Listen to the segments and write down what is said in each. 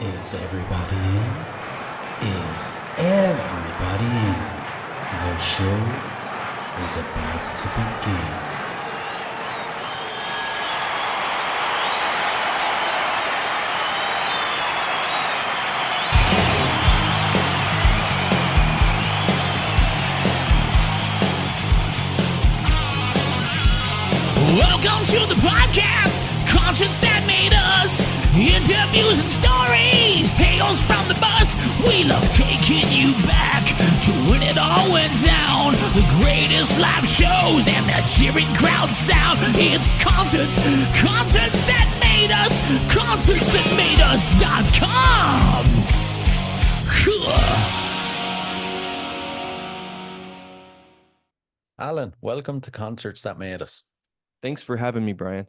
Is everybody in? Is everybody in? The show is about to begin. Welcome to the podcast, conscience that made us. Interviews and stories, tales from the bus. We love taking you back to when it all went down. The greatest live shows and that cheering crowd sound. It's concerts that made us, concertsthatmadeus.com. Alan, welcome to Concerts That Made Us. Thanks for having me, Brian.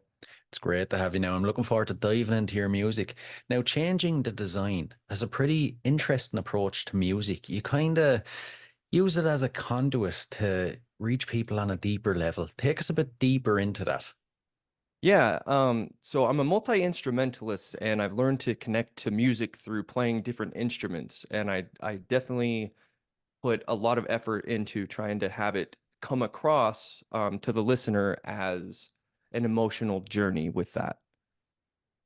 It's great to have you now. I'm looking forward to diving into your music. Now, changing the design is a pretty interesting approach to music. You kind of use it as a conduit to reach people on a deeper level. Take us a bit deeper into that. Yeah, so I'm a multi-instrumentalist, and I've learned to connect to music through playing different instruments. And I definitely put a lot of effort into trying to have it come across to the listener as an emotional journey with that.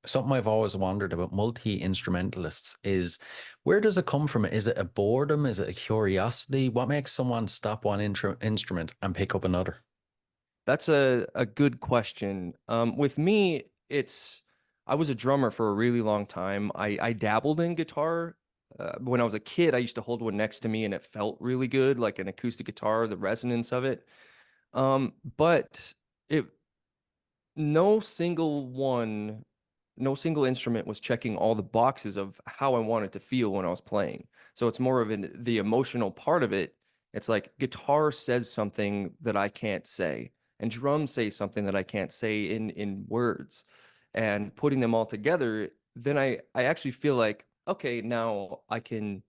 Something I've always wondered about multi-instrumentalists is, where does it come from? Is it a boredom? Is it a curiosity? What makes someone stop one instrument and pick up another? That's a good question. With me, I was a drummer for a really long time. I dabbled in guitar. When I was a kid, I used to hold one next to me and it felt really good, like an acoustic guitar, the resonance of it. But it no single instrument was checking all the boxes of how I wanted to feel when I was playing. So it's more of the emotional part of it. It's like guitar says something that I can't say, and drums say something that I can't say in words. And putting them all together, then I actually feel like, okay, now I can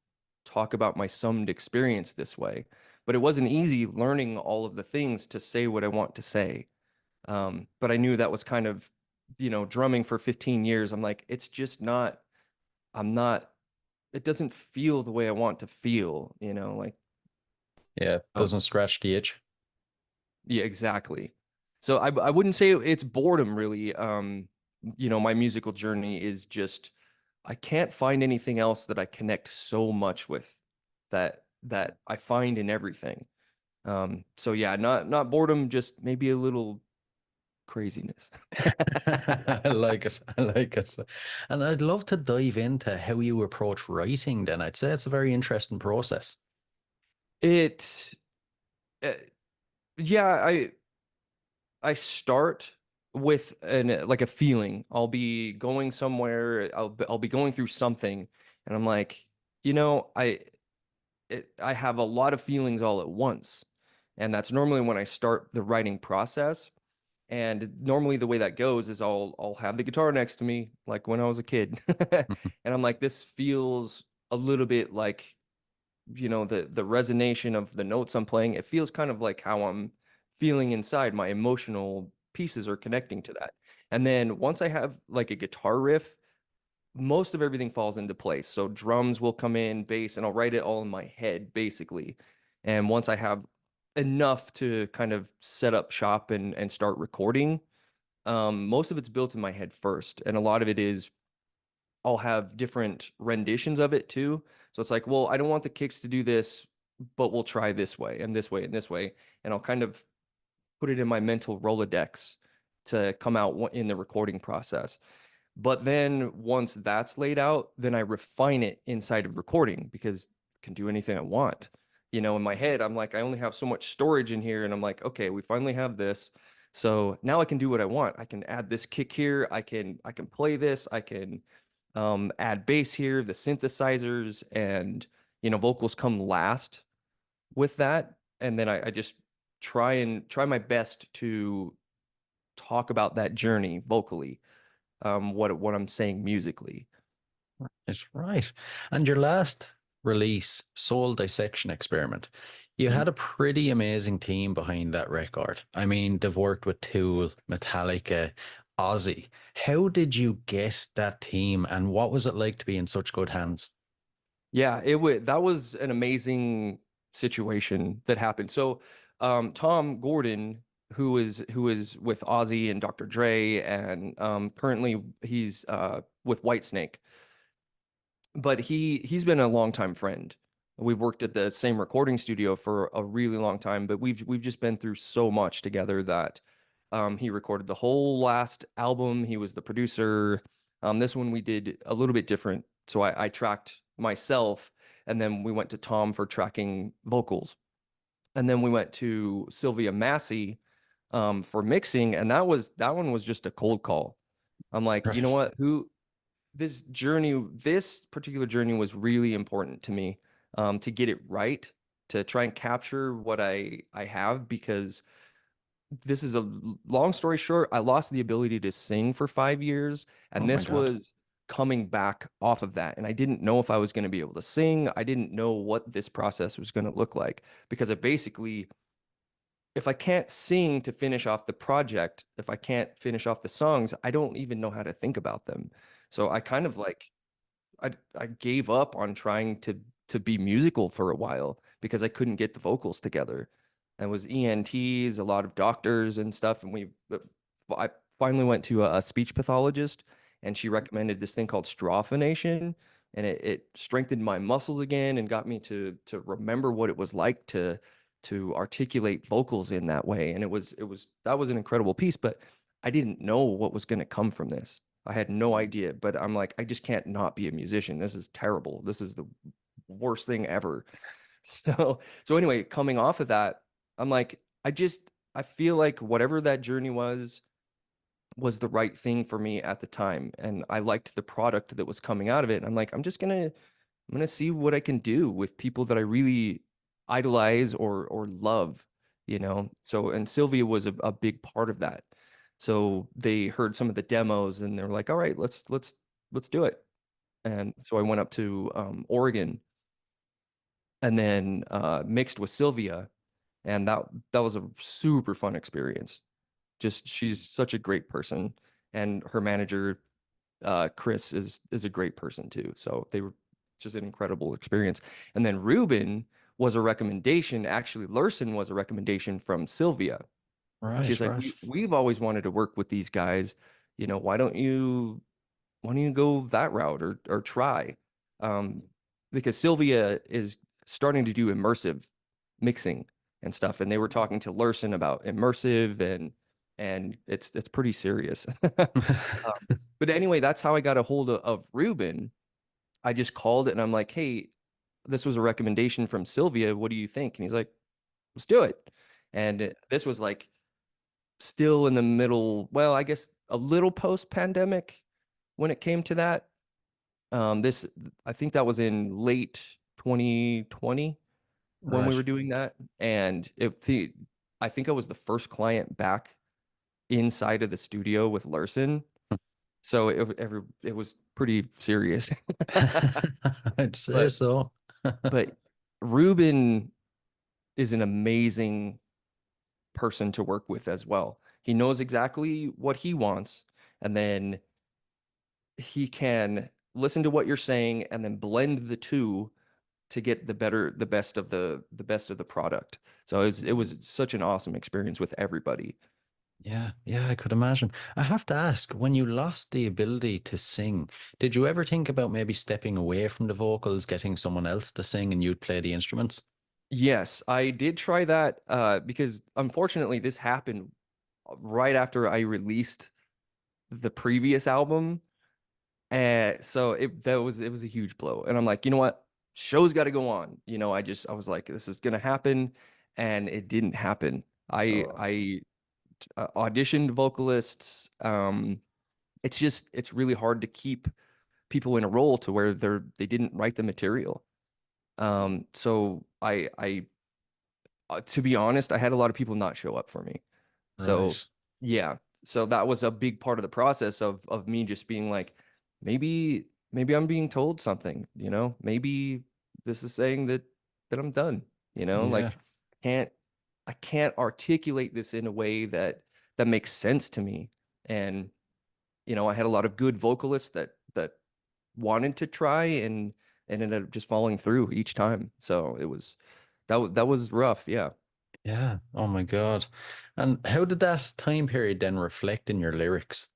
talk about my summed experience this way. But it wasn't easy learning all of the things to say what I want to say. But I knew that was kind of, drumming for 15 years. I'm like, it's just not, it doesn't feel the way I want to feel, like. Yeah, doesn't scratch the itch. Yeah, exactly. So I wouldn't say it's boredom really. My musical journey is just, I can't find anything else that I connect so much with that I find in everything. So yeah, not boredom, just maybe a little craziness. I like it. I like it. And I'd love to dive into how you approach writing then. I'd say it's a very interesting process. It, uh, yeah, I start with like a feeling. I'll be going somewhere, I'll be going through something, and I'm like, I have a lot of feelings all at once. And that's normally when I start the writing process. And normally the way that goes is I'll have the guitar next to me, like when I was a kid. And I'm like, this feels a little bit like, the resonation of the notes I'm playing. It feels kind of like how I'm feeling inside. My emotional pieces are connecting to that. And then once I have like a guitar riff, most of everything falls into place. So drums will come in, bass, and I'll write it all in my head, basically. And once I have enough to kind of set up shop and start recording, most of it's built in my head first. And a lot of it is, I'll have different renditions of it too. So it's like, well, I don't want the kicks to do this, but we'll try this way and this way and this way. And I'll kind of put it in my mental Rolodex to come out in the recording process. But then once that's laid out, then I refine it inside of recording, because I can do anything I want. In my head, I'm like, I only have so much storage in here. And I'm like, okay, we finally have this. So now I can do what I want. I can add this kick here. I can play this. I can add bass here, the synthesizers, and, vocals come last with that. And then I just try my best to talk about that journey vocally. What I'm saying musically. It's right. And your last release, Soul Dissection Experiment, you had a pretty amazing team behind that record. I mean, they've worked with Tool, Metallica, Ozzy. How did you get that team and what was it like to be in such good hands? Yeah, that was an amazing situation that happened. So, Tom Gordon, who is with Ozzy and Dr. Dre, and currently he's with Whitesnake, but he's been a longtime friend. We've worked at the same recording studio for a really long time, but we've just been through so much together that he recorded the whole last album. He was the producer. This one we did a little bit different. So I tracked myself, and then we went to Tom for tracking vocals. And then we went to Sylvia Massey for mixing, and that one was just a cold call. I'm like, you know Right. what? Who this particular journey was really important to me, to get it right, to try and capture what I have, because this is a long story short. I lost the ability to sing for 5 years, Oh and my this God. was coming back off of that. And I didn't know if I was going to be able to sing. I didn't know what this process was going to look like, because I basically, if I can't sing to finish off the project, if I can't finish off the songs, I don't even know how to think about them. So I kind of like I gave up on trying to be musical for a while because I couldn't get the vocals together. And it was ENTs, a lot of doctors and stuff, and I finally went to a speech pathologist, and she recommended this thing called strophination, and it strengthened my muscles again and got me to remember what it was like to articulate vocals in that way. And it was that was an incredible piece, but I didn't know what was going to come from this. I had no idea, but I'm like, I just can't not be a musician. This is terrible. This is the worst thing ever. So anyway, coming off of that, I'm like, I feel like whatever that journey was the right thing for me at the time, and I liked the product that was coming out of it. And I'm like, I'm gonna see what I can do with people that I really idolize or love, you know. So, and Sylvia was a big part of that. So they heard some of the demos and they're like, all right, let's do it. And so I went up to Oregon, and then mixed with Sylvia, and that was a super fun experience. Just she's such a great person, and her manager Chris is a great person too. So they were just an incredible experience. And then Ruben was a recommendation. Actually, Lurson was a recommendation from Sylvia. She's Right, like, right. we've always wanted to work with these guys. You know, why don't you go that route or try? Um, because Sylvia is starting to do immersive mixing and stuff, and they were talking to Lurson about immersive, and it's pretty serious. But anyway, that's how I got a hold of Ruben. I just called it and I'm like, hey, this was a recommendation from Sylvia. What do you think? And he's like, let's do it. And this was like still in the middle, well, I guess a little post-pandemic when it came to that. This I think that was in late 2020 when we Right. were doing that. And I think I was the first client back inside of the studio with Larson. So it was pretty serious. I'd say But so. but Ruben is an amazing person to work with as well. He knows exactly what he wants, and then he can listen to what you're saying and then blend the two to get the best of the product. So it was such an awesome experience with everybody. Yeah, yeah, I could imagine. I have to ask, when you lost the ability to sing, did you ever think about maybe stepping away from the vocals, getting someone else to sing and you'd play the instruments? Yes, I did try that because unfortunately this happened right after I released the previous album. And so it was a huge blow. And I'm like, you know what? Show's got to go on. You know, I was like, this is gonna happen, and it didn't happen. Oh, I auditioned vocalists. It's really hard to keep people in a role to where they didn't write the material. So I to be honest, I had a lot of people not show up for me. So right. yeah, so that was a big part of the process of me just being like, maybe I'm being told something, you know, maybe this is saying that I'm done, you know, Yeah. like can't I can't articulate this in a way that makes sense to me. And I had a lot of good vocalists that wanted to try and ended up just falling through each time. So that was rough. Yeah. Yeah. Oh my God. And how did that time period then reflect in your lyrics?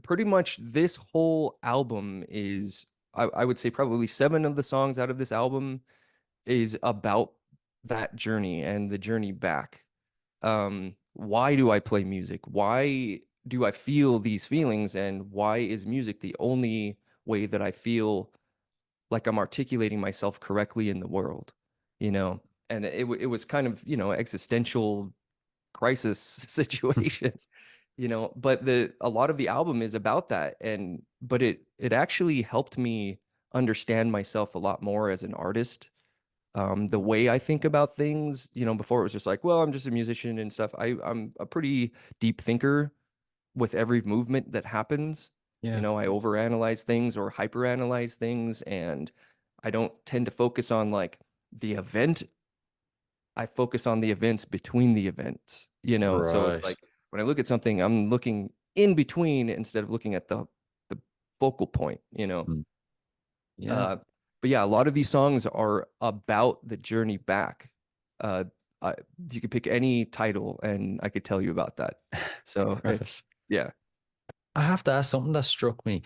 Pretty much this whole album is, I would say probably 7 of the songs out of this album is about that journey and the journey back. Why do I play music? Why do I feel these feelings? And why is music the only way that I feel like I'm articulating myself correctly in the world? You know, and it was kind of, existential crisis situation, but a lot of the album is about that. And but it actually helped me understand myself a lot more as an artist. The way I think about things, before it was just like, well, I'm just a musician and stuff. I'm a pretty deep thinker with every movement that happens. Yeah. I overanalyze things or hyperanalyze things, and I don't tend to focus on like the event. I focus on the events between the events. So it's Right. like when I look at something, I'm looking in between instead of looking at the focal point. Mm. Yeah. Uh, but yeah, a lot of these songs are about the journey back. Uh, I, you could pick any title and I could tell you about that. So it's, Right. yeah. I have to ask something that struck me.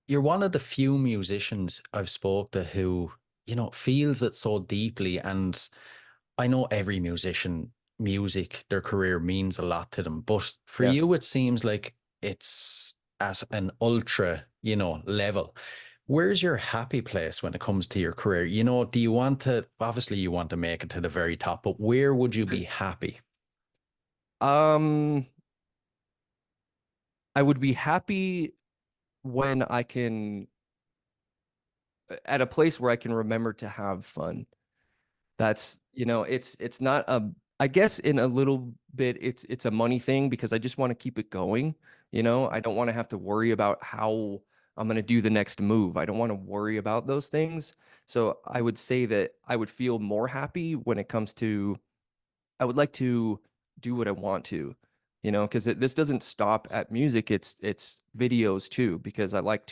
You're one of the few musicians I've spoke to who, feels it so deeply. And I know every musician, music, their career means a lot to them. But for Yeah. you, it seems like it's at an ultra, level. Where's your happy place when it comes to your career? Do you want to, obviously you want to make it to the very top, but where would you be happy? Um, I would be happy when I can, at a place where I can remember to have fun. It's not I guess in a little bit it's a money thing because I just want to keep it going. I don't want to have to worry about how I'm going to do the next move. I don't want to worry about those things. So I would say that I would feel more happy when it comes to I would like to do what I want to, because this doesn't stop at music. It's videos too, because I want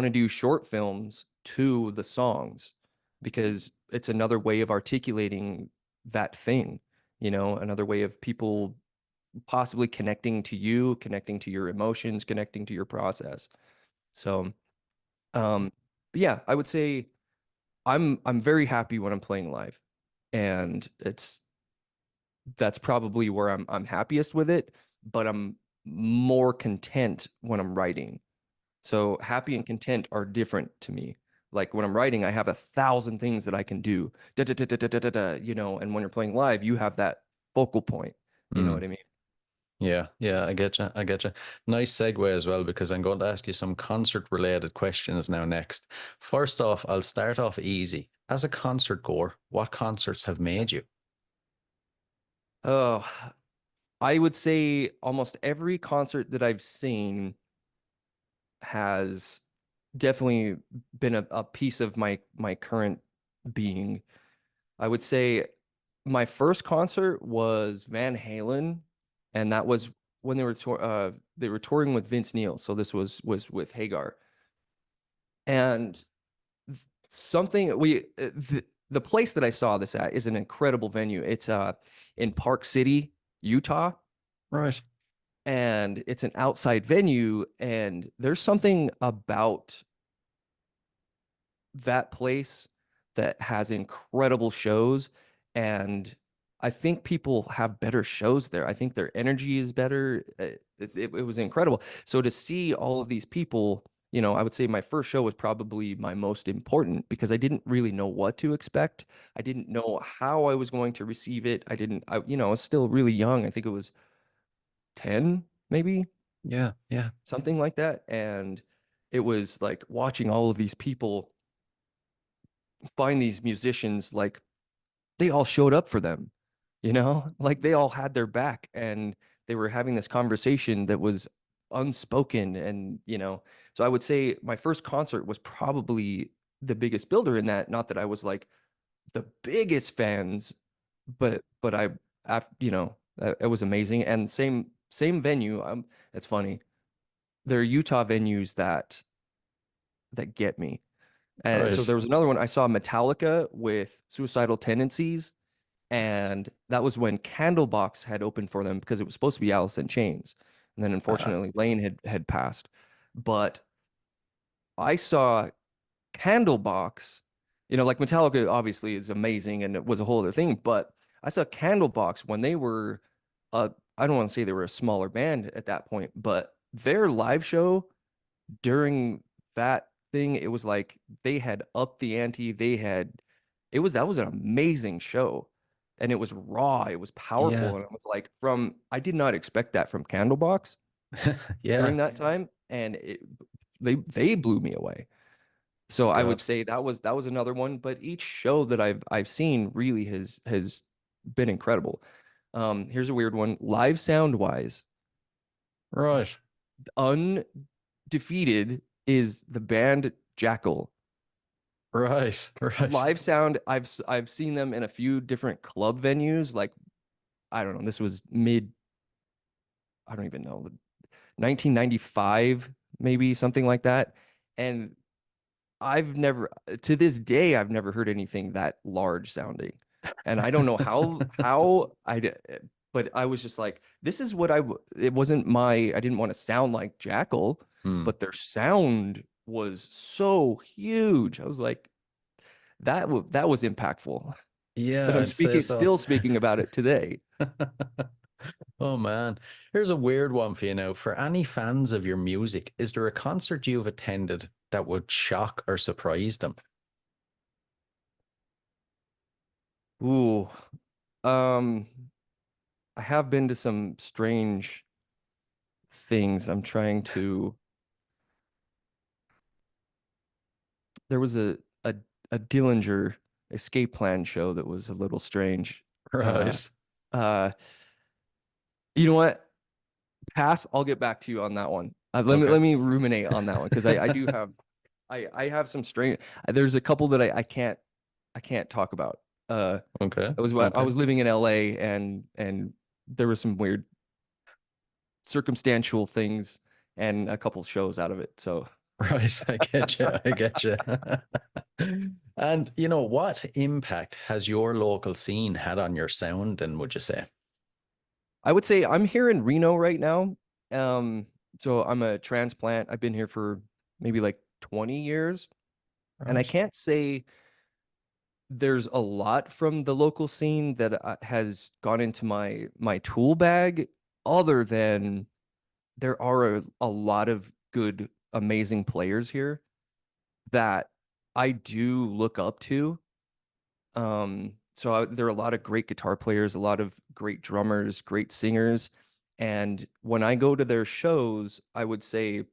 to do short films to the songs because it's another way of articulating that thing, another way of people possibly connecting to you, connecting to your emotions, connecting to your process. So, but yeah, I would say I'm very happy when I'm playing live, and that's probably where I'm happiest with it, but I'm more content when I'm writing. So happy and content are different to me. Like when I'm writing, I have 1,000 things that I can do. Da, da, da, da, da, da, da, da, and when you're playing live, you have that focal point. You know what Mm. I mean? Yeah, yeah, I get you. I get you. Nice segue as well, because I'm going to ask you some concert related questions now next. First off, I'll start off easy. As a concert goer, what concerts have made you? Oh, I would say almost every concert that I've seen has definitely been a piece of my current being. I would say my first concert was Van Halen, and that was when they were touring with Vince Neil. So this was with Hagar, and something the place that I saw this at is an incredible venue. It's in Park City, Utah, Right. and it's an outside venue, and there's something about that place that has incredible shows. And I think people have better shows there. I think their energy is better. It was incredible. So to see all of these people, I would say my first show was probably my most important because I didn't really know what to expect. I didn't know how I was going to receive it. I was still really young. I think it was 10, maybe Yeah, yeah. something like that. And it was like watching all of these people find these musicians, like they all showed up for them, like they all had their back and they were having this conversation that was unspoken. And so I would say my first concert was probably the biggest builder in that. Not that I was like the biggest fans, but It was amazing. And same venue. It's funny. There are Utah venues that get me. And so Right. there was another one. I saw Metallica with Suicidal Tendencies, and that was when Candlebox had opened for them because it was supposed to be Alice in Chains. And then Ah, unfortunately Lane had passed. But I saw Candlebox, like Metallica obviously is amazing and it was a whole other thing, but I saw Candlebox when they were I don't want to say they were a smaller band at that point, but their live show during that thing, it was like they had upped the ante. That was an amazing show. And it was raw, it was yeah. powerful. And it was like I did not expect that from Candlebox Yeah. during that time. And they blew me away. So I would God. say that was another one, but each show that I've seen really has been incredible. Here's a weird one. Live sound wise, Right. undefeated is the band Jackal. Right. Right. Live sound, I've seen them in a few different club venues. Like I don't know, this was I don't even know, 1995, maybe something like that. And to this day, I've never heard anything that large sounding. And I don't know but I was just like, this is it wasn't I didn't want to sound like Jackal, Hmm. but their sound was so huge. I was like, that was impactful. And Yeah, I'm I'd say so. still speaking about it today. Oh man. Here's a weird one for you now. For any fans of your music, is there a concert you've attended that would shock or surprise them? Ooh, um, I have been to some strange things. There was a Dillinger Escape Plan show that was a little strange. Uh, Right. uh, you know what? Pass. I'll get back to you on that one. Okay. Let me ruminate on that one because I do have I have some strange. There's a couple that I can't talk about. Okay. I Okay. was living in LA and there was some weird circumstantial things and a couple shows out of it. So Right. I get you. I get you. And what impact has your local scene had on your sound, and would you say? I would say I'm here in Reno right now. Um, so I'm a transplant. I've been here for maybe like 20 years, and I Right. can't say there's a lot from the local scene that has gone into my tool bag, other than there are a lot of good, amazing players here that I do look up to. There are a lot of great guitar players, a lot of great drummers, great singers. And when I go to their shows, I would say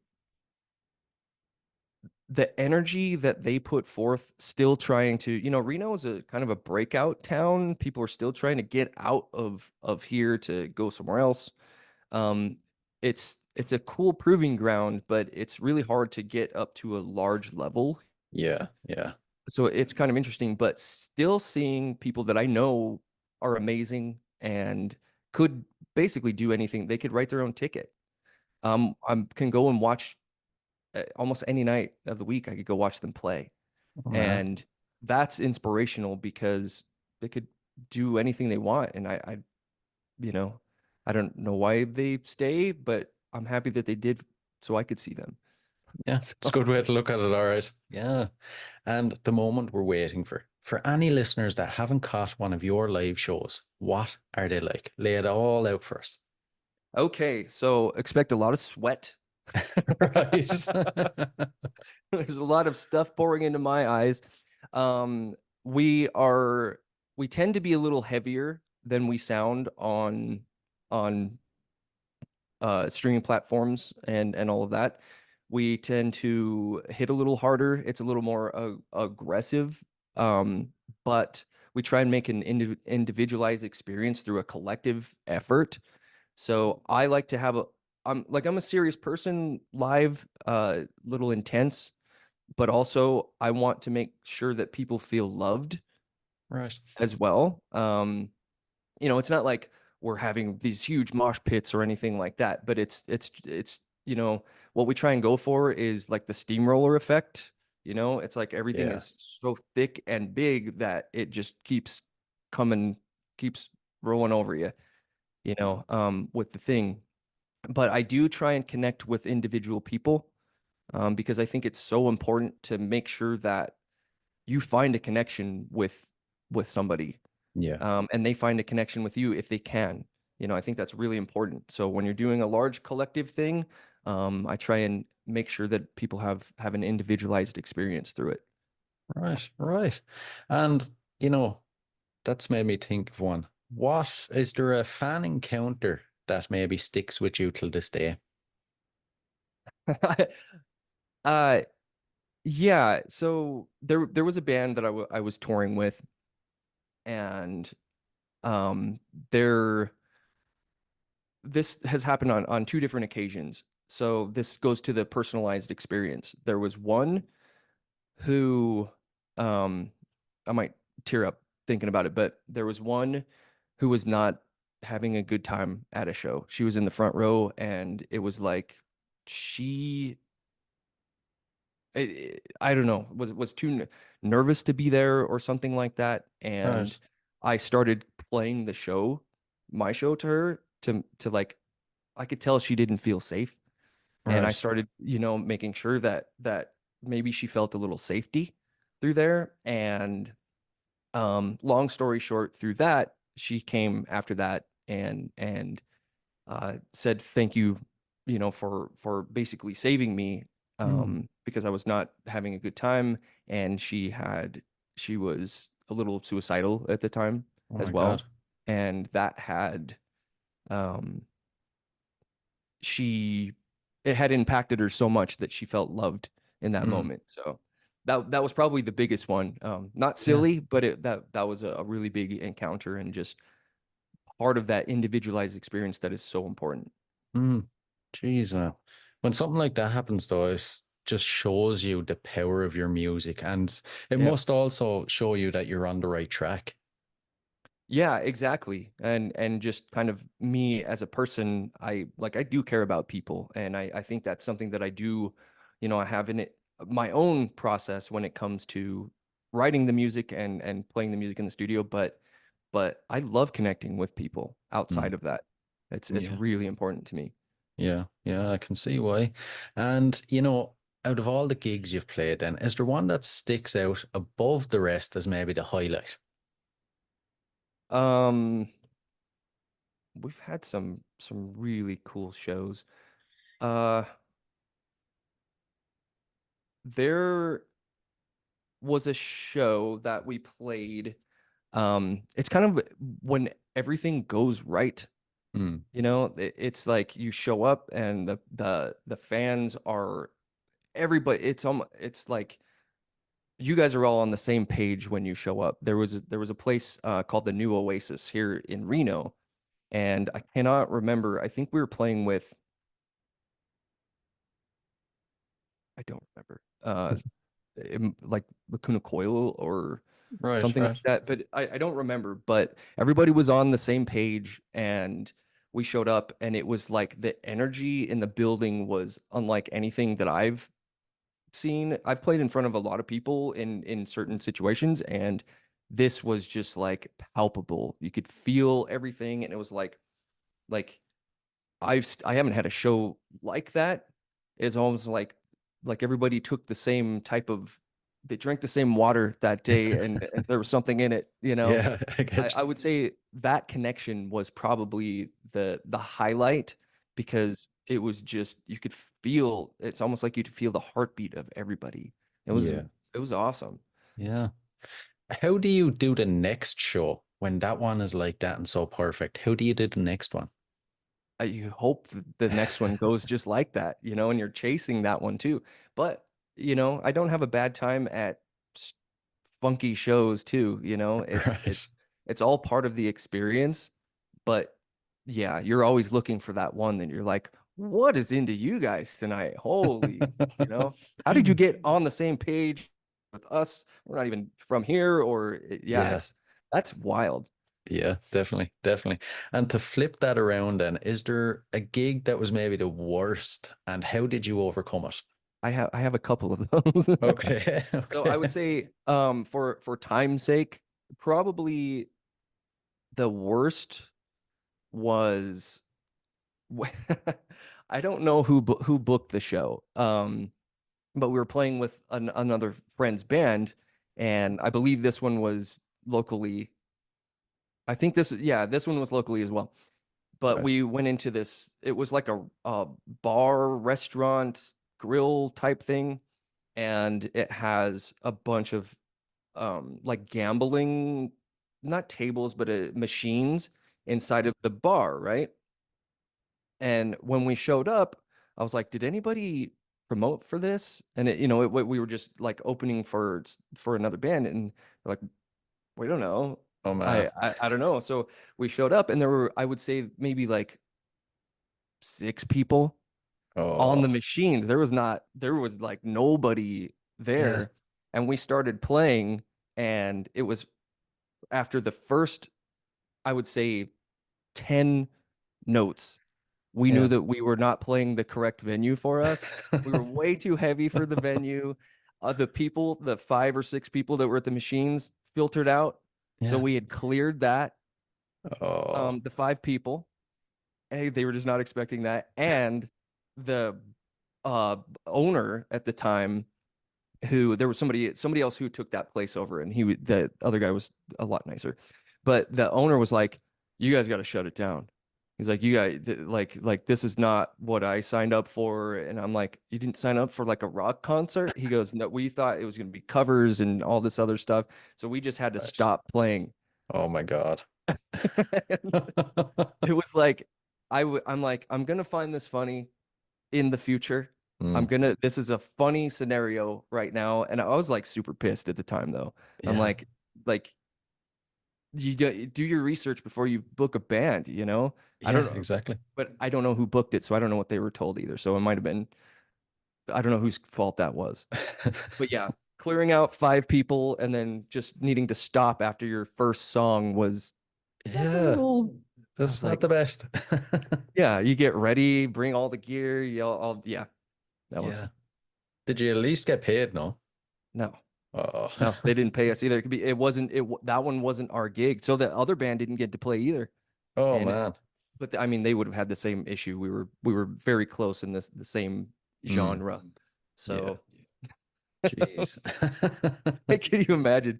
the energy that they put forth, still trying to, Reno is a kind of a breakout town. People are still trying to get out of here to go somewhere else. Um, it's a cool proving ground, but it's really hard to get up to a large level. Yeah. Yeah. So it's kind of interesting, but still seeing people that I know are amazing and could basically do anything. They could write their own ticket. I can go and watch almost any night of the week. I could go watch them play, Oh man. and that's inspirational because they could do anything they want. And you know, I don't know why they stay, but I'm happy that they did, so I could see them. Yeah. So, It's a good way to look at it. All right. Yeah. And the moment we're waiting for any listeners that haven't caught one of your live shows, what are they like? Lay it all out for us. okay, so expect a lot of sweat. Right. There's a lot of stuff pouring into my eyes. Um, we are we tend to be a little heavier than we sound on streaming platforms and all of that. We tend to hit a little harder. It's a little more aggressive, but we try and make an individualized experience through a collective effort. So I like to have I'm a serious person live, little intense, but also I want to make sure that people feel loved Right. as well. It's not like we're having these huge mosh pits or anything like that, but it's you know, what we try and go for is like the steamroller effect. You know, it's like everything Yeah. is so thick and big that it just keeps coming, keeps rolling over you, you know, with the thing. But I do try and connect with individual people, because I think it's so important to make sure that you find a connection with somebody, Yeah. and they find a connection with you if they can. You know, I think that's really important. So when you're doing a large collective thing, I try and make sure that people have an individualized experience through it. Right. Right. And, you know, that's made me think of one. What is there a fan encounter that maybe sticks with you till this day? uh yeah, so there was a band that I was touring with, and um there this has happened on two different occasions. So this goes to the personalized experience. There was one who, um I might tear up thinking about it, but there was one who was not having a good time at a show. She was in the front row, and it was like she I don't know, was too nervous to be there or something like that. And Right. I started playing the show, my show, to her, to like, I could tell she didn't feel safe. And I Right. started, you know, making sure that maybe she felt a little safety through there. And long story short, through that, she came after that and said thank you, you know, for basically saving me, Hmm. because I was not having a good time, and she was a little suicidal at the time Oh as my well, God. and that had um she it had impacted her so much that she felt loved in that Hmm. moment. So that was probably the biggest one. Not Yeah. silly, but that was a really big encounter, and just part of that individualized experience that is so important. Hmm. Jeez, man. When something like that happens, though, it just shows you the power of your music, and it Yeah. must also show you that you're on the right track. Yeah, exactly. And just kind of me as a person, I do care about people, and I think that's something that I do, you know, I have in it my own process when it comes to writing the music and playing the music in the studio, but I love connecting with people Hmm. outside of that. It's Yeah. really important to me. Yeah. Yeah. I can see why. And, out of all the gigs you've played, then, is there one that sticks out above the rest as maybe the highlight? Um, we've had some really cool shows. Uh, there was a show that we played. It's kind of when everything goes right, Hmm. you know, it's like you show up and the fans are everybody. It's like you guys are all on the same page when you show up. There was a place called the New Oasis here in Reno, and I cannot remember. I think we were playing with, I don't remember. Like Lacuna Coil or Right. something like Right. that. But I don't remember. But everybody was on the same page, and we showed up, and it was like the energy in the building was unlike anything that I've seen. I've played in front of a lot of people in certain situations, and this was just like palpable. You could feel everything, and it was like I haven't had a show like that. It's almost like everybody took the same type of, they drank the same water that day, and there was something in it, you know. Yeah. I I, get I would say that connection was probably the highlight, because it was just, you could feel, it's almost like you'd feel the heartbeat of everybody. It you. was Yeah. it was awesome. Yeah. How do you do the next show when that one is like that and so perfect? How do you do the next one? You hope that the next one goes just like that, you know, and you're chasing that one too. But, you know, I don't have a bad time at s- funky shows too, you know. It's Right. it's it's all part of the experience. But yeah, you're always looking for that one that you're like, what is into you guys tonight? Holy, you know, how did you get on the same page with us? We're not even from here, or yeah, Yeah. that's wild. Yeah, definitely, definitely. And to flip that around then, is there a gig that was maybe the worst and how did you overcome it? I have a couple of those. Okay, So I would okay. say, for time's sake, probably the worst was I don't know who booked the show. But we were playing with another friend's band, and I believe this one was locally. I think this one was locally as well. But Right. we went into this. It was like a bar, restaurant, grill type thing, and it has a bunch of like gambling, not tables, but machines inside of the bar, right? And when we showed up, I was like, "Did anybody promote for this?" And we were just like opening for another band, and they're like, "We don't know. Oh man. I don't know." So we showed up, and there were, I would say, maybe like 6 people on the Oh, machines. There was like nobody yeah. there, and we started playing, and it was after the first, I would say, 10 notes, we knew Yeah. that we were not playing the correct venue for us. We were way too heavy for the venue. The 5 or 6 people that were at the machines filtered out. So Yeah. we had cleared that, Oh, the 5 people. Hey, they were just not expecting that. And the uh, owner at the time, who there was somebody else who took that place over, and the other guy was a lot nicer, but the owner was like, "You guys got to shut it down." He's like, "You guys, like this is not what I signed up for." And I'm like, "You didn't sign up for like a rock concert?" He goes, "No, we thought it was going to be covers and all this other stuff, so we just had to right. stop playing." Oh my God. It was like, I'm like, I'm gonna find this funny in the future. Mm, This is a funny scenario right now. And I was like super pissed at the time though. I'm yeah. like you do your research before you book a band, you know? I Yeah, don't know, exactly. but I don't know who booked it, so I don't know what they were told either. So it might have been, I don't know whose fault that was. But yeah, clearing out 5 people and then just needing to stop after your first song that's a Yeah, little, I that's was not like, the best. yeah, you get ready, bring all the gear, yeah, that was Yeah. Did you at least get paid? No. no. Oh. No, they didn't pay us either. It wasn't that one wasn't our gig. So the other band didn't get to play either. Oh And man. I mean, they would have had the same issue. We were very close in the same Mm, genre. yeah. So Jeez. can you imagine?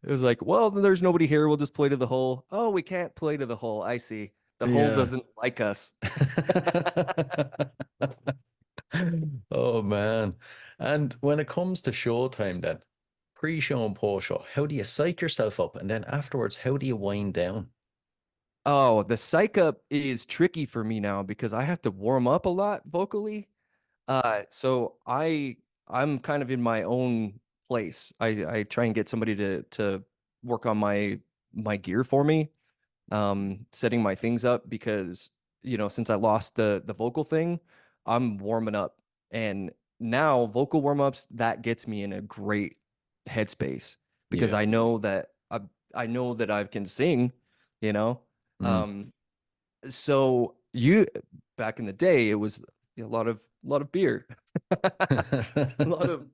It was like, well, there's nobody here. We'll just play to the hole. Oh, we can't play to the hole. I see. The hole Yeah. doesn't like us. Oh man. And when it comes to showtime then, pre-show and post-show, how do you psych yourself up? And then afterwards, how do you wind down? Oh, the psych up is tricky for me now because I have to warm up a lot vocally. So I'm kind of in my own place. I try and get somebody to work on my gear for me, setting my things up because since I lost the vocal thing, I'm warming up, and now vocal warm ups that gets me in a great headspace because Yeah. I know that I can sing, you know. Mm. So you back in the day, it was a lot of beer, a lot of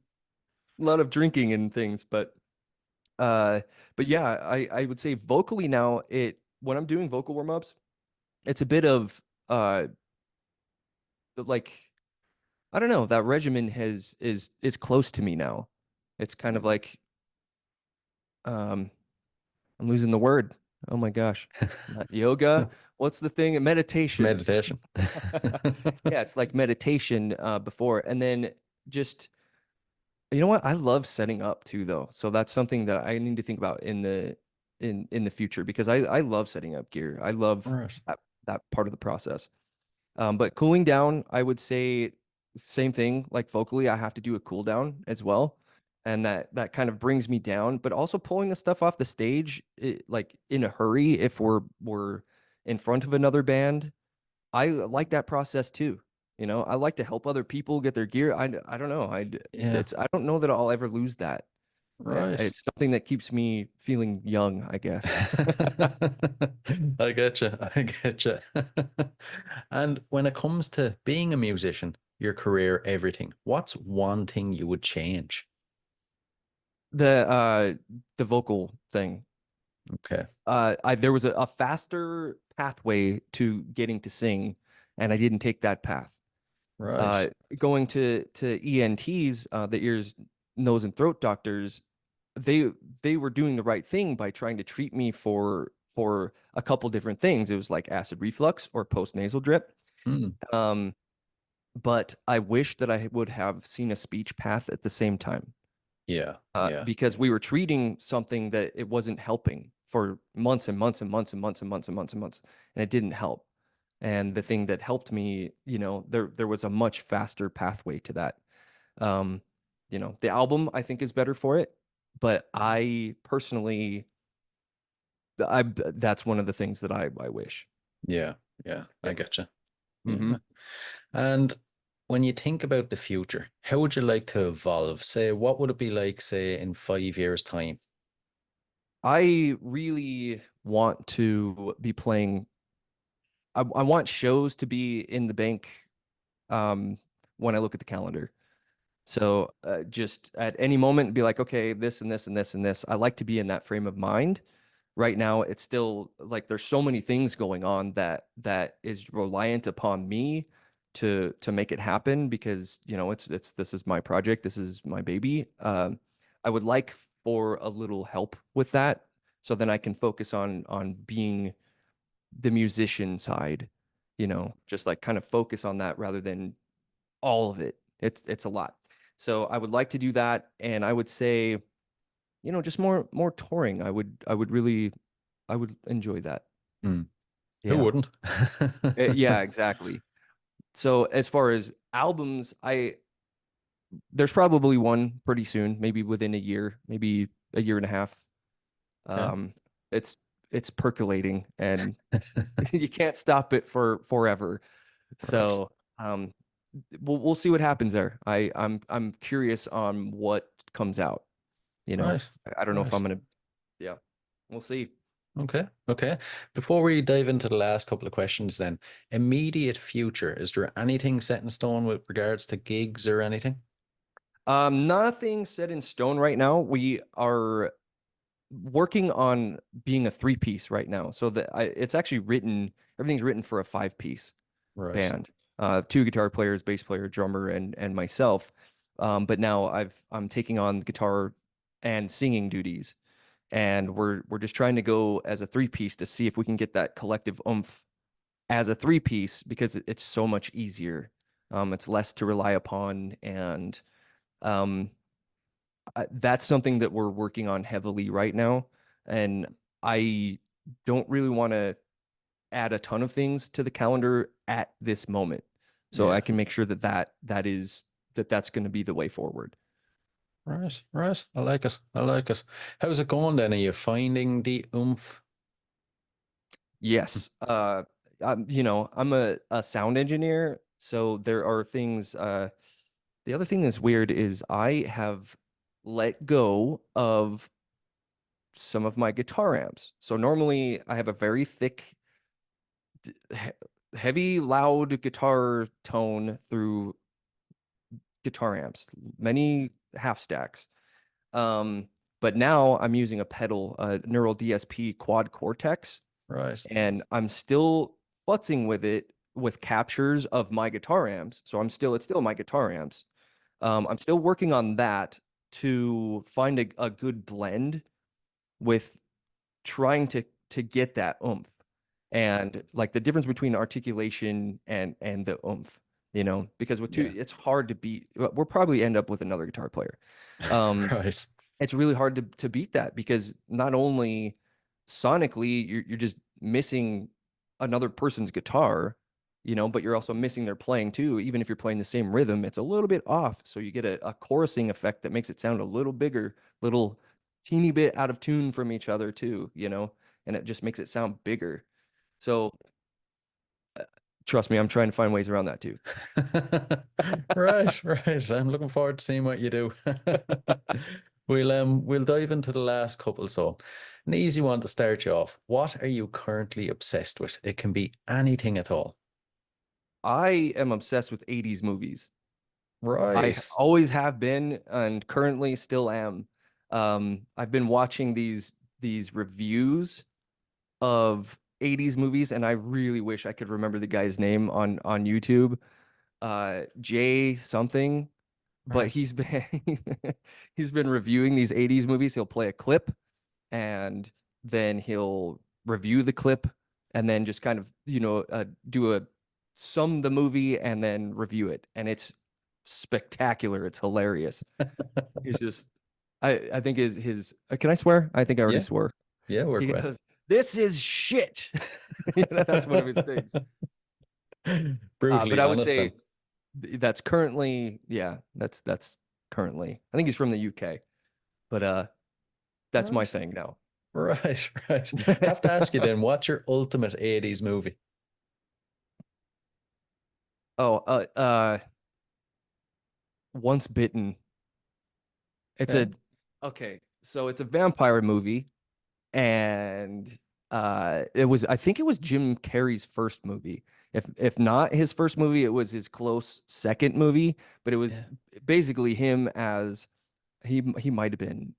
a lot of drinking and things, uh but yeah, I would say vocally now, it when I'm doing vocal warm-ups, it's a bit of like, I don't know, that regimen is close to me now. It's kind of like, um I'm losing the word. Oh my gosh. Not yoga. What's the thing? Meditation. Meditation. Yeah, it's like meditation before. And then just, you know what? I love setting up too, though. So that's something that I need to think about in the future because I love setting up gear. I love Right. that part of the process. But cooling down, I would say same thing. Like vocally, I have to do a cool down as well, and that kind of brings me down. But also pulling the stuff off the stage, like in a hurry, if we're in front of another band, I like that process too. I like to help other people get their gear. I don't know. Yeah. I don't know that I'll ever lose that. Yeah, Right. it's something that keeps me feeling young, I guess. I get you. I get you. And when it comes to being a musician, your career, everything, what's one thing you would change? The vocal thing. Okay. There was a faster pathway to getting to sing, and I didn't take that path. Right. Uh, Going to ENTs, the ears, nose, and throat doctors, they they were doing the right thing by trying to treat me for a couple different things. It was like acid reflux or post nasal drip. Mm. Um, but I wish that I would have seen a speech path at the same time, Yeah. Yeah. because we were treating something that it wasn't helping for months and months and months and months and months and months and months, and it didn't help. And the thing that helped me, there was a much faster pathway to that. Um, the album I think is better for it, but I personally, that's one of the things that I wish. Yeah. Yeah. I Yeah. get you. hmm Yeah. And when you think about the future, how would you like to evolve? Say, what would it be like, say, in 5 years' time? I really want to be playing. I want shows to be in the bank, um, when I look at the calendar. So just at any moment, be like, okay, this and this and this and this. I like to be in that frame of mind. Right now, it's still like there's so many things going on that is reliant upon me to make it happen, because it's this is my project, this is my baby. I would like for a little help with that, so then I can focus on being the musician side, just like kind of focus on that rather than all of it. It's a lot. So I would like to do that, and I would say, just more touring. I would enjoy that. Hmm. Who Yeah. wouldn't? Yeah, exactly. So as far as albums, I there's probably one pretty soon, maybe within a year, maybe a year and a half. Yeah. Um, it's it's percolating, and you can't stop it for forever. Right. So we'll see what happens there. I'm curious on what comes out. Right. I don't know if Right. I'm gonna. Yeah, we'll see. Okay. Okay. Before we dive into the last couple of questions, then, immediate future, is there anything set in stone with regards to gigs or anything? Nothing set in stone right now. We are working on being a three-piece right now. So it's actually written, everything's written for a five-piece Right. band. Two guitar players, bass player, drummer, and myself. But now I'm taking on guitar and singing duties, and we're just trying to go as a three-piece to see if we can get that collective oomph as a three-piece, because it's so much easier. It's less to rely upon, and um, that's something that we're working on heavily right now. And I don't really want to add a ton of things to the calendar at this moment, so I Yeah. can make sure that's going to be the way forward. Right. Right. I like it. I like it. How's it going then? Are you finding the oomph? Yes. I'm a sound engineer, so there are things. The other thing that's weird is I have let go of some of my guitar amps. So normally I have a very thick, he- heavy, loud guitar tone through guitar amps, many half stacks. Um, but now I'm using a pedal, a Neural DSP Quad Cortex, Right. and I'm still futzing with it with captures of my guitar amps. So it's still my guitar amps. I'm still working on that to find a good blend with trying to get that oomph, and like the difference between articulation and the oomph, because with two, Yeah. it's hard to beat. We'll probably end up with another guitar player. Um, Right. it's really hard to beat that, because not only sonically you're just missing another person's guitar, but you're also missing their playing too. Even if you're playing the same rhythm, it's a little bit off, so you get a chorusing effect that makes it sound a little bigger, little teeny bit out of tune from each other too, and it just makes it sound bigger. So trust me, I'm trying to find ways around that too. Right, right. I'm looking forward to seeing what you do. We'll dive into the last couple. So, an easy one to start you off. What are you currently obsessed with? It can be anything at all. I am obsessed with 80s movies. I Right. always have been and currently still am. I've been watching these reviews of 80s movies, and I really wish I could remember the guy's name on YouTube. Jay something, but Right. he's been he's been reviewing these 80s movies. He'll play a clip and then he'll review the clip and then just kind of, do a sum the movie and then review it. And it's spectacular. It's hilarious. He's just I think his can I swear? I think I already Yeah. swore. Yeah. Work He well. goes, "This is shit." That's one of his things. But Brutally I would honest then. say that's currently, yeah, that's currently. I think he's from the UK, but that's my Right. thing now. Right. Right. Have to ask you then, what's your ultimate 80s movie? Oh, Once Bitten. It's Okay. a okay, so it's a vampire movie, and it was I think it was Jim Carrey's first movie. If not his first movie, it was his close second movie, but it was Yeah. basically him as he might have been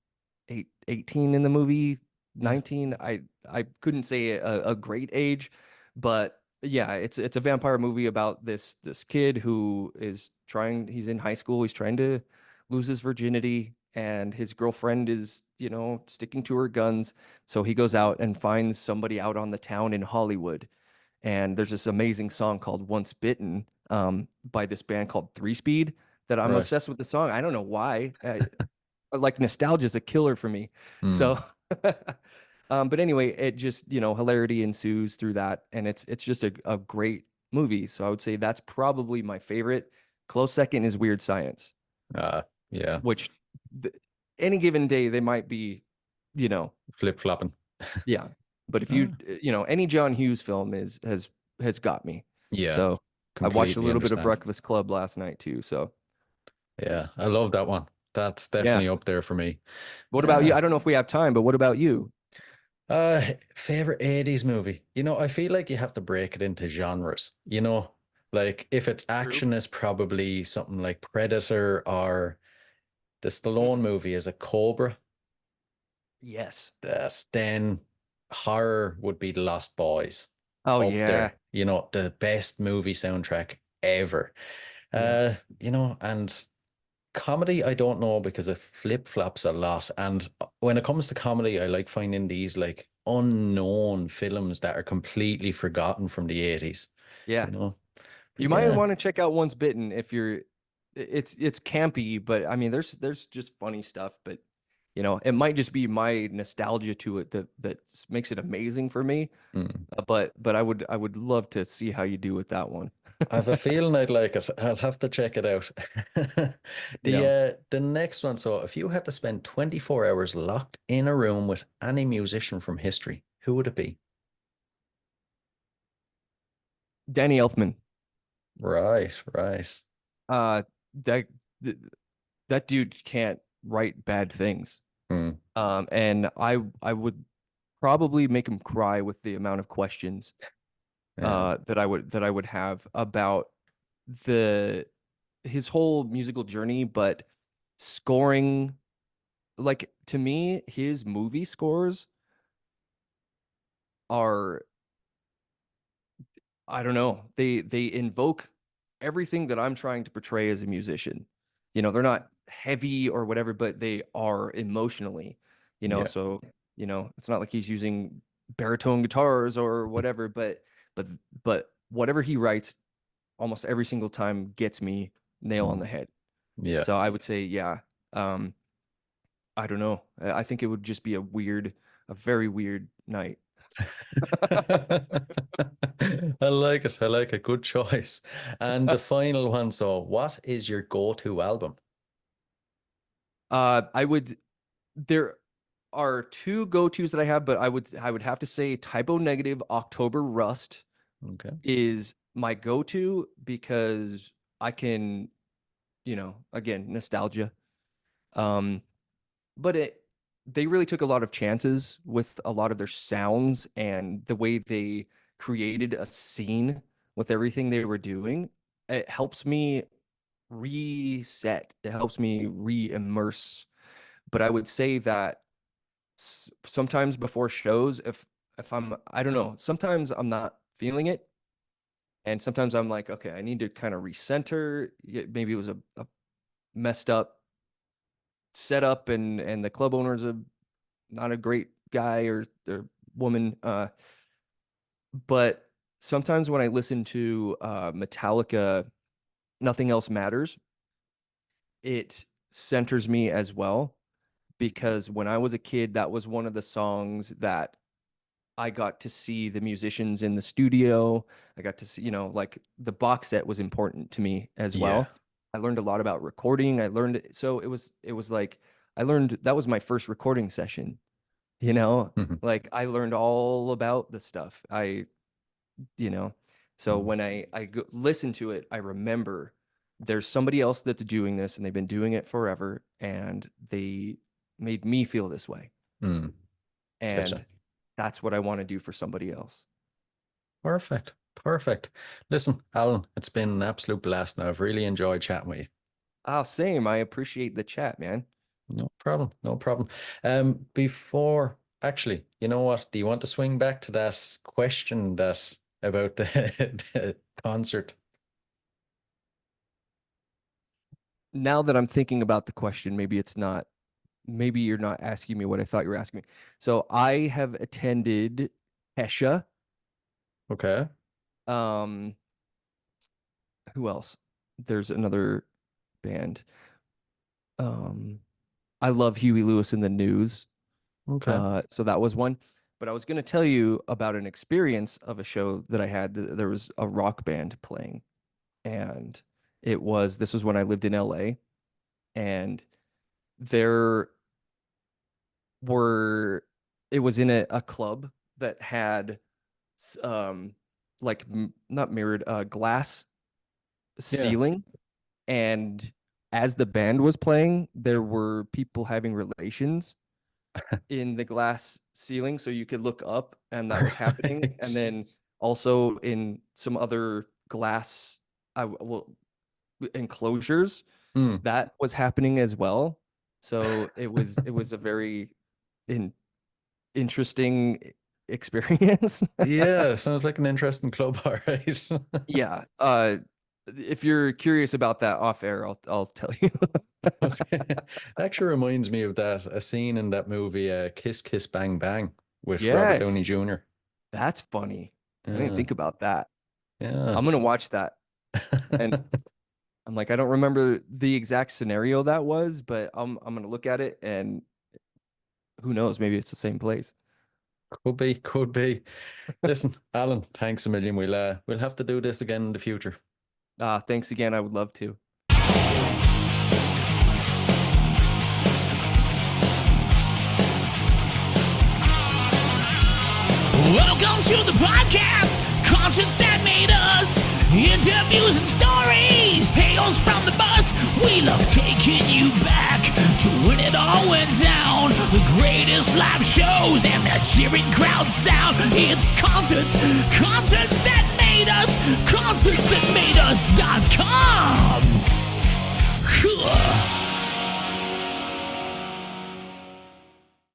18 in the movie, Yeah. 19. I couldn't say a great age, but yeah, it's a vampire movie about this kid who is trying, he's in high school, he's trying to lose his virginity, and his girlfriend is, sticking to her guns. So he goes out and finds somebody out on the town in Hollywood. And there's this amazing song called Once Bitten, by this band called Three Speed, that I'm Right. obsessed with the song. I don't know why. Like nostalgia is a killer for me. Hmm. So, but anyway, it just, hilarity ensues through that, and it's just a great movie. So I would say that's probably my favorite. Close second is Weird Science, Yeah. which th any given day they might be, you know, Flip flopping. yeah. But if Ah, any John Hughes film has got me. yeah. So I watched a Completely little bit of understand. Breakfast Club last night too. So Yeah. I love that one. That's yeah. definitely up there for me. What about you? Yeah. I don't know if we have time, but what about you? Favorite 80s movie. I feel like you have to break it into genres. Like if it's True. action, is probably something like Predator, or the Stallone Mm. movie is a Cobra. Yes. That then horror would be The Lost Boys, Oh up yeah. there. The best movie soundtrack ever. Yeah. And comedy, I don't know because it flip flops a lot. And when it comes to comedy, I like finding these like unknown films that are completely forgotten from the 80s, Yeah. you know? You But might yeah, want to check out Once Bitten if you're it's campy, but I mean there's just funny stuff, but it might just be my nostalgia to it that makes it amazing for me. mm. But I would love to see how you do with that one. I have a feeling I'd like it. I'll have to check it out. The Yeah. the next one, so if you had to spend 24 hours locked in a room with any musician from history, who would it be? Danny Elfman. Right, right. Uh that th- that dude can't write bad things. Mm, And I would probably make him cry with the amount of questions yeah. that I would have about the his whole musical journey, but scoring, like, to me, his movie scores are, I don't know, they invoke everything that I'm trying to portray as a musician. They're not heavy or whatever, but they are emotionally, Yeah. so, it's not like he's using baritone guitars or whatever, but but whatever he writes almost every single time gets me nail on Mm, the head. yeah. So I would say, yeah. I don't know. I think it would just be a very weird night. I like it. I like a good choice. And the final one, so what is your go-to album? I would. There are two go-tos that I have, but I would have to say Typo Negative October Rust Okay. is my go-to because I can, again, nostalgia. Um, but they really took a lot of chances with a lot of their sounds and the way they created a scene with everything they were doing. It helps me reset. It helps me re-immerse. But I would say that sometimes before shows, if I don't know, sometimes I'm not feeling it, and sometimes I'm like, okay, I need to kind of recenter. Maybe it was a messed up setup, and the club owner's not a great guy or woman. But sometimes when I listen to Metallica, Nothing Else Matters, it centers me as well, because when I was a kid, that was one of the songs that I got to see the musicians in the studio. I got to see, like the box set was important to me as Yeah. well. I learned a lot about recording. So it was like I learned that was my first recording session, Mhm. like I learned all about the stuff. You know, so Mm. when I listen to it, I remember there's somebody else that's doing this and they've been doing it forever and they made me feel this way. Mm. Gotcha. And that's what I want to do for somebody else. Perfect. Perfect. Listen, Alan, it's been an absolute blast now. I've really enjoyed chatting with you. Ah, same. I appreciate the chat, man. No problem. No problem. Before actually, you know what? Do you want to swing back to that question that about the, the concert? Now that I'm thinking about the question, maybe you're not asking me what I thought you were asking me. So I have attended Hesha. Okay. Um, who else? There's another band. Um, I love Huey Lewis and the News. Okay. So that was one. But I was going to tell you about an experience of a show that I had. There was a rock band playing, and this was when I lived in LA, and there were, it was in a club that had, like not mirrored, glass Yeah. ceiling. And as the band was playing, there were people having relations in the glass ceiling, so you could look up and that was happening. And Right. then also in some other glass, well, enclosures, Hmm. that was happening as well. So it was a very interesting experience. Yeah, sounds like an interesting club, all right. Yeah. If you're curious about that off air, I'll tell you. Okay. Actually reminds me of a scene in that movie, Kiss Kiss Bang Bang with Robert Downey Yes, Jr. that's funny. I didn't Yeah, think about that. yeah. I'm gonna watch that. And I'm like, I don't remember the exact scenario that was, but I'm gonna look at it, and who knows, maybe it's the same place. Could be, could be. Listen, Alan, thanks a million. We'll have to do this again in the future. Thanks again. I would love to. Welcome to the podcast, conscience that made us. Interviews and stories, tales from the bus. We love taking you back to when it all went down. The greatest live shows and the cheering crowd sound. It's concerts that made us, concerts that made us.com.